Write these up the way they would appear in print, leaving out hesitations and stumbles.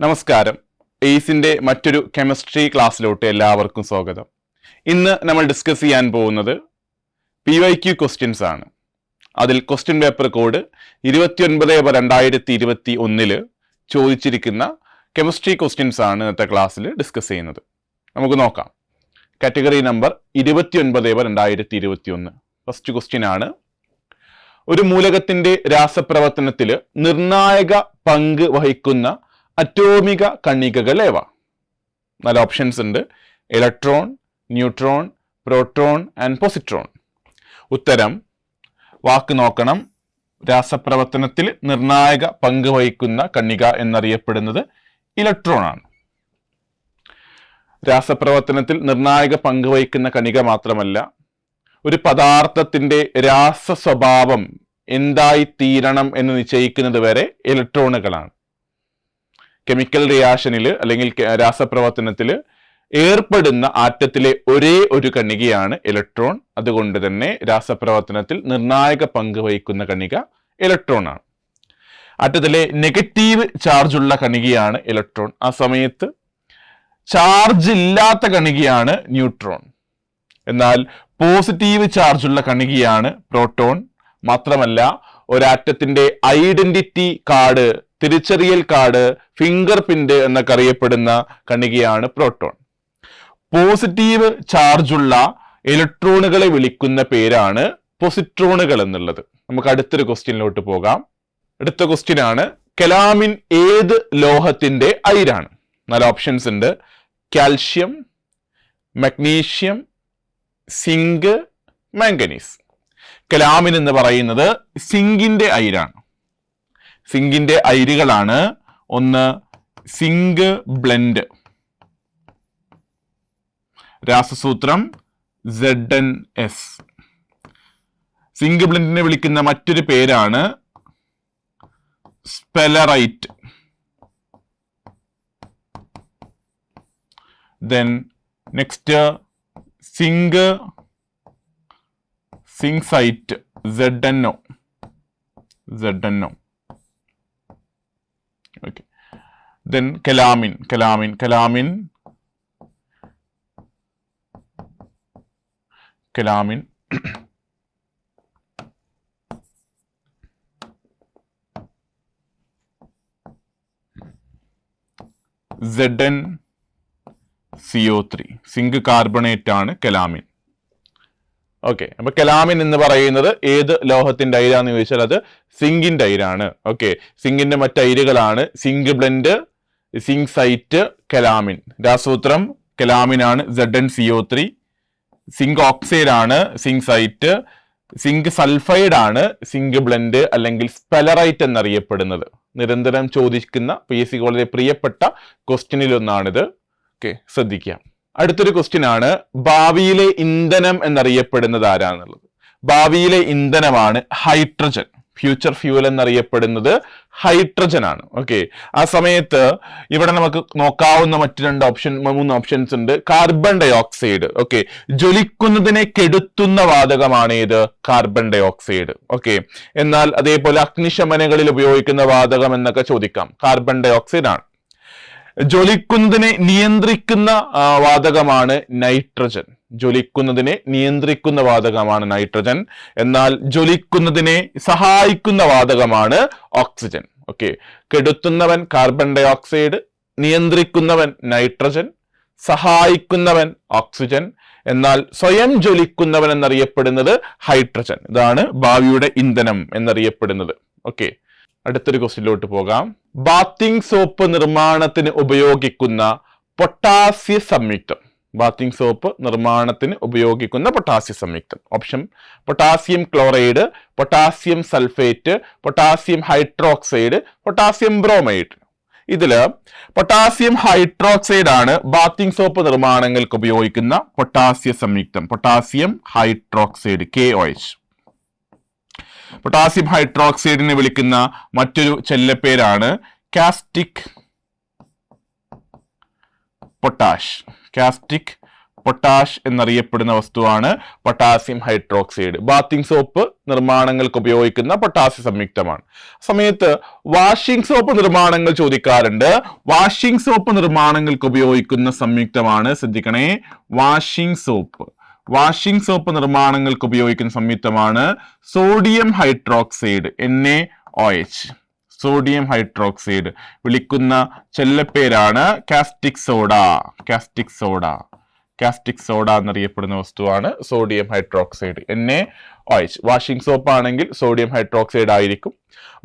നമസ്കാരം. എയ്സിന്റെ മറ്റൊരു കെമിസ്ട്രി ക്ലാസ്സിലോട്ട് എല്ലാവർക്കും സ്വാഗതം. ഇന്ന് നമ്മൾ ഡിസ്കസ് ചെയ്യാൻ പോകുന്നത് PYQ ക്വസ്റ്റ്യൻസ് ആണ്. അതിൽ ക്വസ്റ്റ്യൻ പേപ്പർ കോഡ് 29/2021 ചോദിച്ചിരിക്കുന്ന കെമിസ്ട്രി ക്വസ്റ്റ്യൻസ് ആണ് ഇന്നത്തെ ക്ലാസ്സിൽ ഡിസ്കസ് ചെയ്യുന്നത്. നമുക്ക് നോക്കാം. Category number 29/2021. ഫസ്റ്റ് ക്വസ്റ്റ്യൻ ആണ്: ഒരു മൂലകത്തിന്റെ രാസപ്രവർത്തനത്തിൽ നിർണായക പങ്ക് വഹിക്കുന്ന അറ്റോമിക കണികകൾ ഏവ? 4 ഓപ്ഷൻസ് ഉണ്ട്: electron, neutron, proton and positron. ഉത്തരം വാക്ക് നോക്കണം. രാസപ്രവർത്തനത്തിൽ നിർണായക പങ്ക് വഹിക്കുന്ന കണിക എന്നറിയപ്പെടുന്നത് ഇലക്ട്രോൺ ആണ്. രാസപ്രവർത്തനത്തിൽ നിർണായക പങ്ക് വഹിക്കുന്ന കണിക മാത്രമല്ല, ഒരു പദാർത്ഥത്തിന്റെ രാസ സ്വഭാവം എന്തായി തീരണം എന്ന് നിശ്ചയിക്കുന്നത് വരെ ഇലക്ട്രോണുകളാണ്. കെമിക്കൽ റിയാക്ഷനിൽ അല്ലെങ്കിൽ രാസപ്രവർത്തനത്തിൽ ഏർപ്പെടുന്ന ആറ്റത്തിലെ ഒരേ ഒരു കണികയാണ് ഇലക്ട്രോൺ. അതുകൊണ്ട് തന്നെ രാസപ്രവർത്തനത്തിൽ നിർണായക പങ്ക് വഹിക്കുന്ന കണിക ഇലക്ട്രോൺ ആണ്. ആറ്റത്തിലെ നെഗറ്റീവ് ചാർജുള്ള കണികയാണ് ഇലക്ട്രോൺ. ആ സമയത്ത് ചാർജ് ഇല്ലാത്ത കണികയാണ് ന്യൂട്രോൺ. എന്നാൽ പോസിറ്റീവ് ചാർജുള്ള കണികയാണ് പ്രോട്ടോൺ. മാത്രമല്ല, ഒരാറ്റത്തിന്റെ ഐഡന്റിറ്റി കാർഡ്, തിരിച്ചറിയൽ കാർഡ്, ഫിംഗർ പ്രിന്റ് എന്നൊക്കെ അറിയപ്പെടുന്ന കണികയാണ് പ്രോട്ടോൺ. പോസിറ്റീവ് ചാർജുള്ള ഇലക്ട്രോണുകളെ വിളിക്കുന്ന പേരാണ് പോസിട്രോണുകൾ എന്നുള്ളത്. നമുക്ക് അടുത്തൊരു ക്വസ്റ്റ്യനിലോട്ട് പോകാം. അടുത്ത ക്വസ്റ്റ്യൻ ആണ്: കെലാമിൻ ഏത് ലോഹത്തിന്റെ അയിരാണ്? 4 ഓപ്ഷൻസ് ഉണ്ട്: calcium, magnesium, zinc, manganese. Calamine എന്ന് പറയുന്നത് സിങ്കിന്റെ അയിരാണ്. സിങ്കിന്റെ അയിരുകളാണ്: ഒന്ന് സിങ്ക് ബ്ലെൻഡ്, രാസസൂത്രം ZnS. സിങ്ക് ബ്ലെൻഡിനെ വിളിക്കുന്ന മറ്റൊരു പേരാണ് sphalerite. Then next zincite, ZnO. Okay. Then kelamin. ZnCO3. Zinc carbonate ആണ് കെലാമിൻ. ഓക്കെ, അപ്പൊ കെലാമിൻ എന്ന് പറയുന്നത് ഏത് ലോഹത്തിന്റെ അയിരാന്ന് ചോദിച്ചാൽ അത് സിങ്കിന്റെ അയിരാണ്. ഓക്കെ, സിങ്കിന്റെ മറ്റയിരുകളാണ് സിങ്ക് ബ്ലെൻഡ്, സിങ്സൈറ്റ്, കെലാമിൻ. രാസസൂത്രം കെലാമിൻ ആണ്, ZnCO3. സിങ്ക് ഓക്സൈഡ് ആണ് സിങ്സൈറ്റ്. സിങ്ക് സൾഫൈഡ് ആണ് സിങ്ക് ബ്ലെൻഡ് അല്ലെങ്കിൽ സ്പെലറൈറ്റ് എന്നറിയപ്പെടുന്നത്. നിരന്തരം ചോദിക്കുന്ന PSC വളരെ പ്രിയപ്പെട്ട ക്വസ്റ്റ്യനിലൊന്നാണിത്. ഓക്കെ, ശ്രദ്ധിക്കാം. അടുത്തൊരു ക്വസ്റ്റ്യൻ ആണ്: ഭാവിയിലെ ഇന്ധനം എന്നറിയപ്പെടുന്നത് ആരാന്നുള്ളത്. ഭാവിയിലെ ഇന്ധനമാണ് ഹൈഡ്രജൻ. ഫ്യൂച്ചർ ഫ്യൂവൽ എന്നറിയപ്പെടുന്നത് ഹൈഡ്രജൻ ആണ്. ഓക്കെ, ആ സമയത്ത് ഇവിടെ നമുക്ക് നോക്കാവുന്ന മറ്റു 3 ഓപ്ഷൻസ് ഉണ്ട്. Carbon dioxide. ഓക്കെ, ജ്വലിക്കുന്നതിനെ കെടുത്തുന്ന വാതകമാണ് ഏത്? Carbon dioxide. ഓക്കെ, എന്നാൽ അതേപോലെ അഗ്നിശമനങ്ങളിൽ ഉപയോഗിക്കുന്ന വാതകം എന്നൊക്കെ ചോദിക്കാം. കാർബൺ ഡൈ ഓക്സൈഡ് ആണ്. ജ്വലിക്കുന്നതിനെ നിയന്ത്രിക്കുന്ന വാതകമാണ് നൈട്രജൻ. ജ്വലിക്കുന്നതിനെ നിയന്ത്രിക്കുന്ന വാതകമാണ് നൈട്രജൻ. എന്നാൽ ജ്വലിക്കുന്നതിനെ സഹായിക്കുന്ന വാതകമാണ് ഓക്സിജൻ. ഓക്കെ, കെടുത്തുന്നവൻ കാർബൺ ഡൈ ഓക്സൈഡ്, നിയന്ത്രിക്കുന്നവൻ നൈട്രജൻ, സഹായിക്കുന്നവൻ ഓക്സിജൻ. എന്നാൽ സ്വയം ജ്വലിക്കുന്നവൻ എന്നറിയപ്പെടുന്നത് ഹൈഡ്രജൻ. ഇതാണ് ഭാവിയുടെ ഇന്ധനം എന്നറിയപ്പെടുന്നത്. ഓക്കെ, അടുത്തൊരു ക്വസ്റ്റ്യനിലോട്ട് പോകാം. ബാത്തിങ് സോപ്പ് നിർമ്മാണത്തിന് ഉപയോഗിക്കുന്ന പൊട്ടാസ്യ സംയുക്തം. ബാത്തിങ് സോപ്പ് നിർമ്മാണത്തിന് ഉപയോഗിക്കുന്ന പൊട്ടാസ്യ സംയുക്തം. Option: potassium chloride, potassium sulphate, potassium hydroxide, potassium bromide. ഇതില് പൊട്ടാസ്യം ഹൈഡ്രോക്സൈഡ് ആണ് ബാത്തിങ് സോപ്പ് നിർമ്മാണങ്ങൾക്ക് ഉപയോഗിക്കുന്ന പൊട്ടാസ്യ സംയുക്തം. Potassium hydroxide, KOH. പൊട്ടാസ്യം ഹൈഡ്രോക്സൈഡിനെ വിളിക്കുന്ന മറ്റൊരു ചെല്ലപ്പേരാണ് കാസ്റ്റിക് പൊട്ടാഷ്. പൊട്ടാഷ് എന്നറിയപ്പെടുന്ന വസ്തുവാണ് പൊട്ടാസ്യം ഹൈഡ്രോക്സൈഡ്. ബാത്തിങ് സോപ്പ് നിർമ്മാണങ്ങൾക്ക് ഉപയോഗിക്കുന്ന പൊട്ടാസ്യം സംയുക്തമാണ്. സമയത്ത് വാഷിംഗ് സോപ്പ് നിർമ്മാണങ്ങൾ ചോദിക്കാറുണ്ട്. വാഷിംഗ് സോപ്പ് നിർമ്മാണങ്ങൾക്ക് ഉപയോഗിക്കുന്ന സംയുക്തമാണ്, ശ്രദ്ധിക്കണേ, വാഷിംഗ് സോപ്പ് നിർമ്മാണങ്ങൾക്ക് ഉപയോഗിക്കുന്ന സംയുക്തമാണ് sodium hydroxide, NaOH. Sodium hydroxide വിളിക്കുന്ന ചെല്ലപ്പേരാണ് കാസ്റ്റിക് സോഡ എന്നറിയപ്പെടുന്ന വസ്തുവാണ് sodium hydroxide, NaOH. Washing soap ആണെങ്കിൽ സോഡിയം ഹൈഡ്രോക്സൈഡ് ആയിരിക്കും.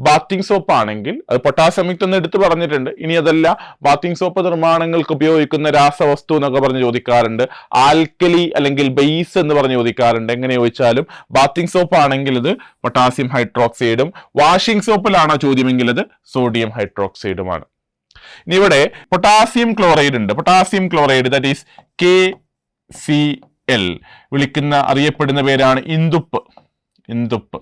ബാത്തിങ് സോപ്പ് ആണെങ്കിൽ അത് പൊട്ടാസ്യം സംയുക്തം എന്ന് എടുത്ത് പറഞ്ഞിട്ടുണ്ട്. ഇനി അതല്ല, ബാത്തിങ് സോപ്പ് നിർമ്മാണങ്ങൾക്ക് ഉപയോഗിക്കുന്ന രാസവസ്തു എന്നൊക്കെ പറഞ്ഞ് ചോദിക്കാറുണ്ട്. ആൽക്കലി അല്ലെങ്കിൽ ബേസ് എന്ന് പറഞ്ഞ് ചോദിക്കാറുണ്ട്. എങ്ങനെ ചോദിച്ചാലും ബാത്തിങ് സോപ്പ് ആണെങ്കിൽ ഇത് പൊട്ടാസ്യം ഹൈഡ്രോക്സൈഡും, വാഷിംഗ് സോപ്പിലാണോ ചോദ്യമെങ്കിൽ അത് സോഡിയം ഹൈഡ്രോക്സൈഡുമാണ്. ഇനി ഇവിടെ പൊട്ടാസ്യം ക്ലോറൈഡ് ഉണ്ട്. Potassium chloride that is KCl വിളിക്കുന്ന അറിയപ്പെടുന്ന പേരാണ് ഇന്ദുപ്പ്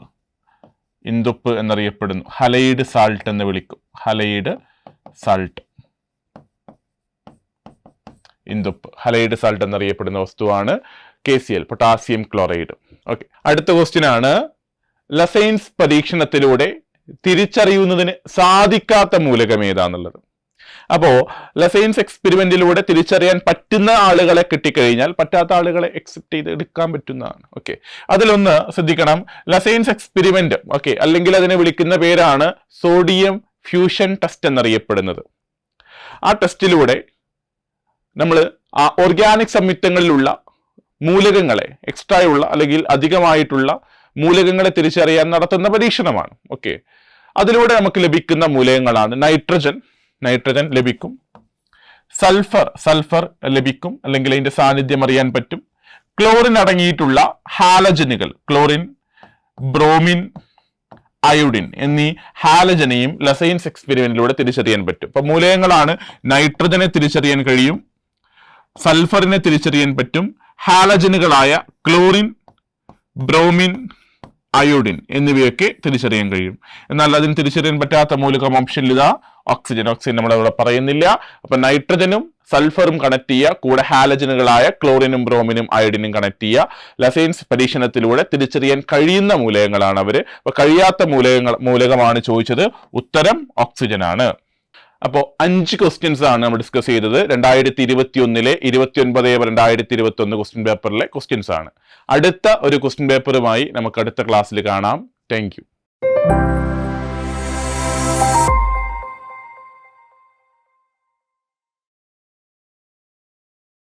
എന്നറിയപ്പെടുന്നു. ഹലൈഡ് സാൾട്ട് എന്ന് വിളിക്കും. ഹലൈഡ് സാൾട്ട് എന്നറിയപ്പെടുന്ന വസ്തുവാണ് KCl, പൊട്ടാസ്യം ക്ലോറൈഡ്. ഓക്കെ, അടുത്ത ക്വസ്റ്റ്യൻ ആണ്, ലസൈൻസ് പരീക്ഷണത്തിലൂടെ തിരിച്ചറിയുന്നതിന് സാധിക്കാത്ത മൂലകം ഏതാന്നുള്ളത്. അപ്പോ ലസൈൻസ് എക്സ്പെരിമെന്റിലൂടെ തിരിച്ചറിയാൻ പറ്റുന്ന ആളുകളെ കിട്ടിക്കഴിഞ്ഞാൽ പറ്റാത്ത ആളുകളെ എക്സെപ്റ്റ് ചെയ്ത് എടുക്കാൻ പറ്റുന്നതാണ്. ഓക്കെ, അതിലൊന്ന് ശ്രദ്ധിക്കണം, ലസൈൻസ് എക്സ്പെരിമെന്റ്, ഓക്കെ, അല്ലെങ്കിൽ അതിനെ വിളിക്കുന്ന പേരാണ് സോഡിയം ഫ്യൂഷൻ ടെസ്റ്റ് എന്നറിയപ്പെടുന്നത്. ആ ടെസ്റ്റിലൂടെ നമ്മൾ ആ ഓർഗാനിക് സംയുക്തങ്ങളിലുള്ള മൂലകങ്ങളെ, എക്സ്ട്രായുള്ള അല്ലെങ്കിൽ അധികമായിട്ടുള്ള മൂലകങ്ങളെ തിരിച്ചറിയാൻ നടത്തുന്ന പരീക്ഷണമാണ്. ഓക്കെ, അതിലൂടെ നമുക്ക് ലഭിക്കുന്ന മൂലകങ്ങളാണ് നൈട്രജൻ ലഭിക്കും, സൾഫർ ലഭിക്കും, അല്ലെങ്കിൽ അതിന്റെ സാന്നിധ്യം അറിയാൻ പറ്റും. ക്ലോറിൻ അടങ്ങിയിട്ടുള്ള ഹാലജനുകൾ, ക്ലോറിൻ, ബ്രോമിൻ, അയോഡിൻ എന്നീ ഹാലജനെയും ലസൈൻസ് എക്സ്പെരിമെന്റിലൂടെ തിരിച്ചറിയാൻ പറ്റും. അപ്പൊ മൂലകങ്ങളാണ്, നൈട്രജനെ തിരിച്ചറിയാൻ കഴിയും, സൾഫറിനെ തിരിച്ചറിയാൻ പറ്റും, ഹാലജനുകളായ ക്ലോറിൻ, ബ്രോമിൻ, അയോഡിൻ എന്നിവയൊക്കെ തിരിച്ചറിയാൻ കഴിയും. എന്നാൽ അതിന് തിരിച്ചറിയാൻ പറ്റാത്ത മൂലകം ഓപ്ഷനിൽ ഇതാ ഓക്സിജൻ നമ്മളവിടെ പറയുന്നില്ല. അപ്പൊ നൈട്രജനും സൾഫറും കണക്ട് ചെയ്യുക, കൂടെ ഹാലജനുകളായ ക്ലോറിനും ബ്രോമിനും അയോഡിനും കണക്ട് ചെയ്യുക. ലസൈൻസ് പരീക്ഷണത്തിലൂടെ തിരിച്ചറിയാൻ കഴിയുന്ന മൂലകങ്ങളാണ് അവര്. അപ്പൊ കഴിയാത്ത മൂലകമാണ് ചോദിച്ചത്, ഉത്തരം ഓക്സിജൻ ആണ്. അപ്പോൾ 5 ക്വസ്റ്റ്യൻസ് ആണ് നമ്മൾ ഡിസ്കസ് ചെയ്തത്. 2021 29/2021 ക്വസ്റ്റ്യൻ പേപ്പറിലെ ക്വസ്റ്റ്യൻസ് ആണ്. അടുത്ത ഒരു ക്വസ്റ്റ്യൻ പേപ്പറുമായി നമുക്ക് അടുത്ത ക്ലാസ്സിൽ കാണാം. Thank you.